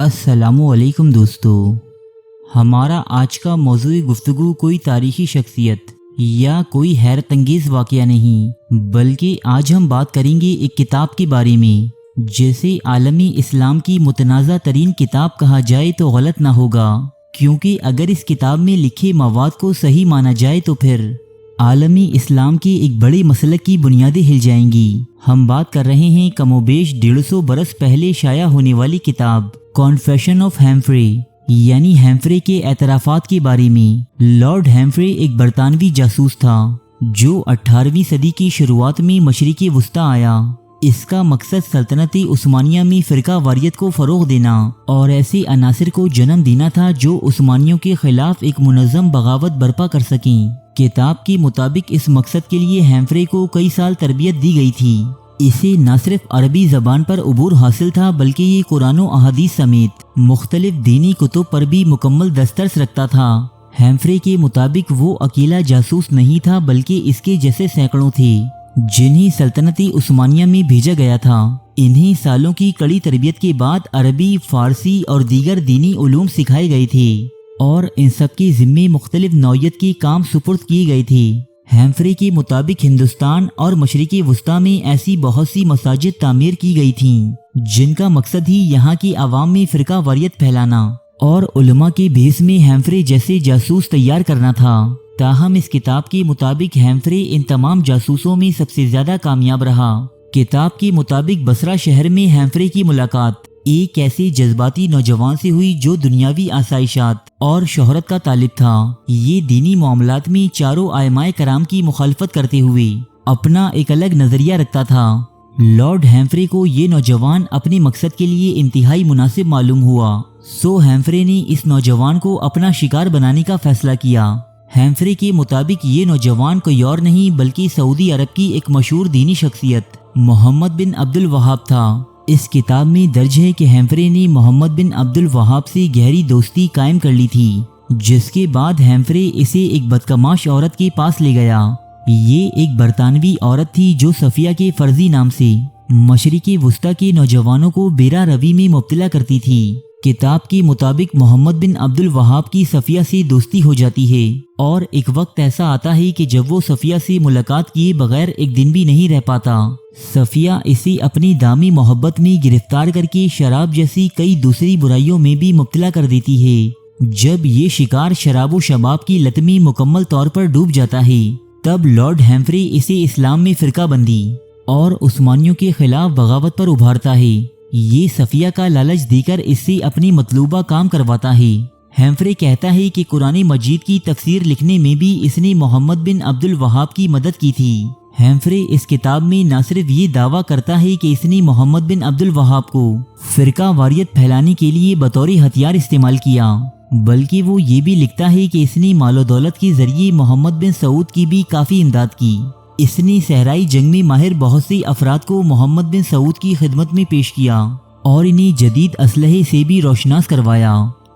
अस्सलाम वालेकुम दोस्तों। हमारा आज का मौज़ूई गुफ्तगू कोई तारीख़ी शख्सियत या कोई हैरत अंगेज़ वाक़या नहीं, बल्कि आज हम बात करेंगे एक किताब के बारे में जिसे आलमी इस्लाम की मुतनाज़ा तरीन किताब कहा जाए तो गलत ना होगा, क्योंकि अगर इस किताब में लिखे मवाद को सही माना जाए तो फिर आलमी इस्लाम के एक बड़े मसलक की बुनियादें हिल जाएंगी। हम बात कर रहे हैं कमोबेश 150 बरस पहले शाया होने वाली किताब कॉन्फेशन ऑफ हैम्फ्रे यानी हैम्फ्रे के एतराफ़ात के बारे में। लॉर्ड हैम्फ्रे एक बरतानवी जासूस था जो 18वीं सदी की शुरुआत में मशरिक़े वुस्ता आया। इसका मकसद सल्तनत उस्मानिया में फ़िरका वारियत को फ़रोग़ देना और ऐसे अनासिर को जन्म देना था जो उस्मानियों के ख़िलाफ़ एक मुनज़्ज़म बगावत बर्पा कर सकें। किताब के मुताबिक इस मकसद के लिए हैम्फ्रे को कई साल तरबियत दी गई थी। इसे न सिर्फ अरबी ज़बान पर उबूर हासिल था, बल्कि ये कुरान व अहादीस समेत मुख्तलिफ दीनी कुतुब पर भी मुकम्मल दस्तरस रखता था। हैम्फ्रे के मुताबिक वो अकेला जासूस नहीं था, बल्कि इसके जैसे सैकड़ों थे जिन्हें सल्तनती उस्मानिया में भेजा गया था। इन्हीं सालों की कड़ी तरबियत के बाद अरबी, फ़ारसी और दीगर दीनी उलूम सिखाए गए थे और इन सब के ज़िम्मे मुख्तलिफ नौयत के काम सुपुर्द किए गए थे। हैम्फ्रे के मुताबिक हिंदुस्तान और मशरिक़े वुस्ता में ऐसी बहुत सी मसाजिद तामीर की गई थीं जिनका मकसद ही यहाँ की आवाम में फ़िरका वारियत फैलाना और उलमा के भेस में हैम्फ्रे जैसे जासूस तैयार करना था। ताहम इस किताब के मुताबिक हैम्फ्रे इन तमाम जासूसों में सबसे ज़्यादा कामयाब रहा। किताब के मुताबिक बसरा शहर में हैम्फ्रे की मुलाकात एक ऐसे जज्बाती नौजवान से हुई जो दुनियावी आसाइशात और शोहरत का तालिब था। ये दीनी मामलात में चारों आयमाए कराम की मुखालफत करते हुए अपना एक अलग नज़रिया रखता था। लॉर्ड हैम्फ्रे को ये नौजवान अपने मकसद के लिए इंतहाई मुनासिब मालूम हुआ, सो हैम्फ्रे ने इस नौजवान को अपना शिकार बनाने का फैसला किया। हैम्फ्रे के मुताबिक ये नौजवान कोई और नहीं बल्कि सऊदी अरब की एक मशहूर दीनी शख्सियत मोहम्मद बिन अब्दुल वहाब था। इस किताब में दर्ज है कि हैम्फ्रे ने मोहम्मद बिन अब्दुल वहाब से गहरी दोस्ती कायम कर ली थी, जिसके बाद हैम्फ्रे इसे एक बदकमाश औरत के पास ले गया। ये एक बरतानवी औरत थी जो सफिया के फर्जी नाम से मशरिक़े वुस्ता के नौजवानों को बेरा रवी में मुब्तला करती थी। किताब के मुताबिक मोहम्मद बिन अब्दुल वहाब की सफिया से दोस्ती हो जाती है और एक वक्त ऐसा आता है कि जब वो सफिया से मुलाकात किए बगैर एक दिन भी नहीं रह पाता। सफिया इसे अपनी दामी मोहब्बत में गिरफ्तार करके शराब जैसी कई दूसरी बुराइयों में भी मुब्तला कर देती है। जब ये शिकार शराब व शबाब की लत में मुकम्मल तौर पर डूब जाता है, तब लॉर्ड हैम्फ्रे इसे इस्लाम में फ़िरका बंदी और उस्मानियों के खिलाफ बगावत पर उभारता है। ये सफिया का लालच देकर इससे अपनी मतलूबा काम करवाता है। हैम्फ्रे कहता है कि कुरान मजीद की तफसीर लिखने में भी इसने मोहम्मद बिन अब्दुल वहाब की मदद की थी। हैम्फ्रे इस किताब में न सिर्फ ये दावा करता है कि इसने मोहम्मद बिन अब्दुल वहाब को फ़िरका वारियत फैलाने के लिए बतौर हथियार इस्तेमाल किया, बल्कि वो ये भी लिखता है कि इसने मालो दौलत के जरिए मोहम्मद बिन सऊद की भी काफ़ी इमदाद की। इसने सहराई जंग में माहिर बहुत से अफराद को मोहम्मद बिन सऊद की खिदमत में पेश किया और इन्हें जदीद असलहे से भी रोशनास करवाया।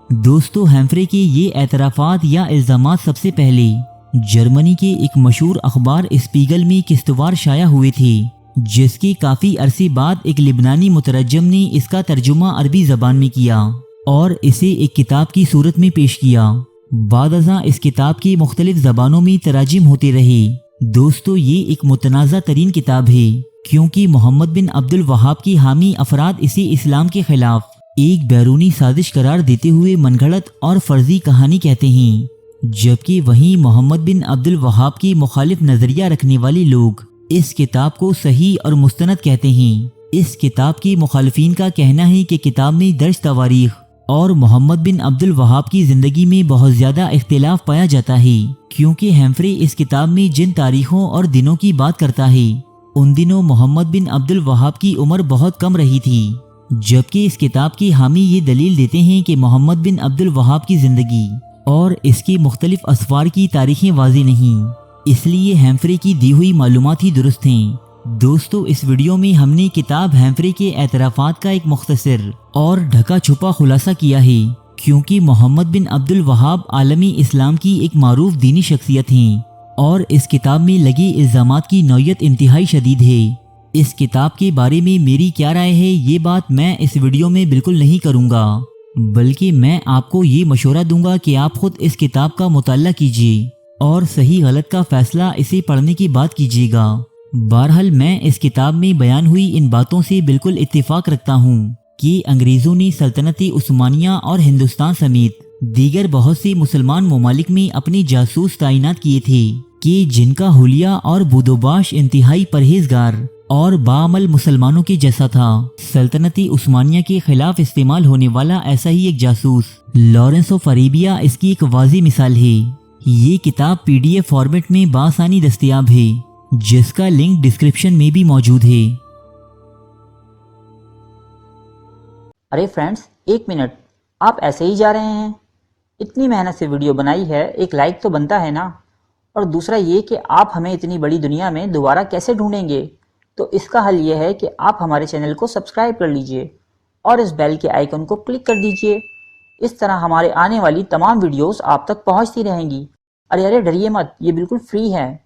दोस्तों, हैम्फ्रे के ये एतराफ़ात या इल्ज़ामात सबसे पहले जर्मनी के एक मशहूर अखबार स्पीगल में किस्तवार शाया हुए थे, जिसके काफ़ी अरसे बाद एक लिबनानी मुतरजम ने इसका तर्जुमा अरबी ज़बान में किया और इसे एक किताब की सूरत में पेश किया। बाद इस किताब की मुख्तलिफ ज़बानों में तराजिम होते रहे। दोस्तों, ये एक मुतनाज़ा तरीन किताब है क्योंकि मोहम्मद बिन अब्दुल वहाब की हामी अफराद इसे इस्लाम के खिलाफ एक बैरूनी साजिश करार देते हुए मनगढ़ंत और फर्जी कहानी कहते हैं, जबकि वहीं मोहम्मद बिन अब्दुल वहाब की मुखालिफ नज़रिया रखने वाले लोग इस किताब को सही और मुस्तनद कहते हैं। इस किताब के मुखालिफिन का कहना है कि किताब में दर्ज तवारीख और मोहम्मद बिन अब्दुल वहाब की ज़िंदगी में बहुत ज़्यादा इख्तिलाफ पाया जाता है, क्योंकि हैम्फ्रे इस किताब में जिन तारीखों और दिनों की बात करता है उन दिनों मोहम्मद बिन अब्दुल वहाब की उम्र बहुत कम रही थी, जबकि इस किताब की हामी ये दलील देते हैं कि मोहम्मद बिन अब्दुल वहाब की ज़िंदगी और इसकी मुख्तलिफ असफार की तारीखें वाज़ेह नहीं, इसलिए हैम्फ्रे की दी हुई मालूमात ही दुरुस्त हैं। दोस्तों, इस वीडियो में हमने किताब हैम्फ्रे के एतराफ़ात का एक मुख्तसर और ढका छुपा खुलासा किया है, क्योंकि मोहम्मद बिन अब्दुल वहाब आलमी इस्लाम की एक मारूफ दीनी शख्सियत हैं और इस किताब में लगे इल्ज़ामात की नौयत इंतहाई शदीद है। इस किताब के बारे में मेरी क्या राय है, ये बात मैं इस वीडियो में बिल्कुल नहीं करूँगा। بلکہ میں آپ کو یہ مشورہ دوں گا کہ آپ خود اس کتاب کا مطالعہ کیجیے اور صحیح غلط کا فیصلہ اسے پڑھنے کے بعد کیجیے گا۔ بہرحال میں اس کتاب میں بیان ہوئی ان باتوں سے بالکل اتفاق رکھتا ہوں کہ انگریزوں نے سلطنت عثمانیہ اور ہندوستان سمیت دیگر بہت سے مسلمان ممالک میں اپنے جاسوس تعینات کیے تھے کہ جن کا حلیہ اور بودوباش انتہائی پرہیزگار اور بعمل مسلمانوں کے جیسا تھا۔ سلطنت عثمانیہ کے خلاف استعمال ہونے والا ایسا ہی ایک جاسوس لارنس آف اریبیا اس کی ایک واضح مثال ہے۔ یہ کتاب PDF فارمیٹ میں بآسانی دستیاب ہے، جس کا لنک ڈسکرپشن میں بھی موجود ہے۔ ارے فرینڈز، ایک منٹ، آپ ایسے ہی جا رہے ہیں؟ اتنی محنت سے ویڈیو بنائی ہے، ایک لائک تو بنتا ہے نا؟ اور دوسرا یہ کہ آپ ہمیں اتنی بڑی دنیا میں دوبارہ کیسے ڈھونڈیں گے؟ تو اس کا حل یہ ہے کہ آپ ہمارے چینل کو سبسکرائب کر لیجئے اور اس بیل کے آئیکن کو کلک کر دیجئے۔ اس طرح ہمارے آنے والی تمام ویڈیوز آپ تک پہنچتی رہیں گی۔ ارے ڈریے مت، یہ بالکل فری ہے۔